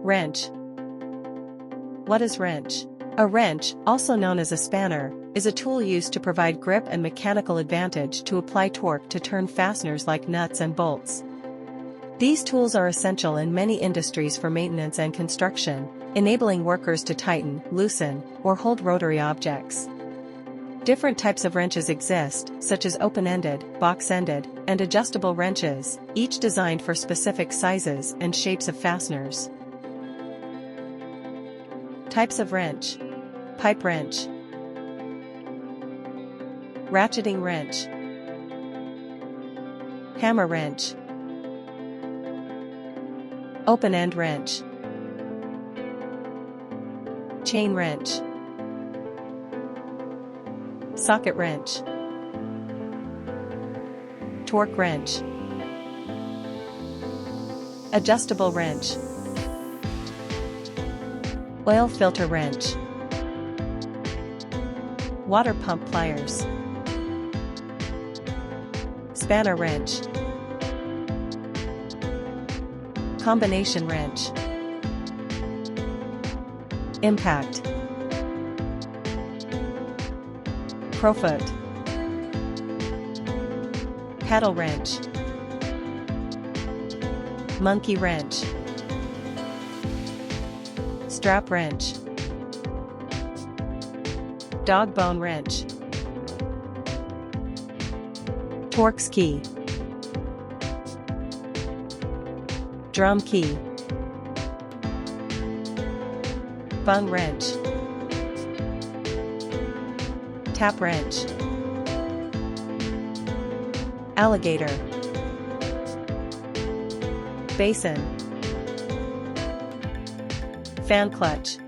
Wrench. What is wrench? A wrench, also known as a spanner, is a tool used to provide grip and mechanical advantage to apply torque to turn fasteners like nuts and bolts. These tools are essential in many industries for maintenance and construction, enabling workers to tighten, loosen, or hold rotary objects. Different types of wrenches exist, such as open-ended, box-ended, and adjustable wrenches, each designed for specific sizes and shapes of fasteners. Types of wrench. Pipe wrench, ratcheting wrench, hammer wrench, open-end wrench, chain wrench, socket wrench, torque wrench, adjustable wrench, oil filter wrench, water pump pliers, spanner wrench, combination wrench, impact, crowfoot, paddle wrench, monkey wrench, strap wrench, dog bone wrench, Torx key, drum key, Bung wrench, tap wrench, Alligator, Basin, fan clutch.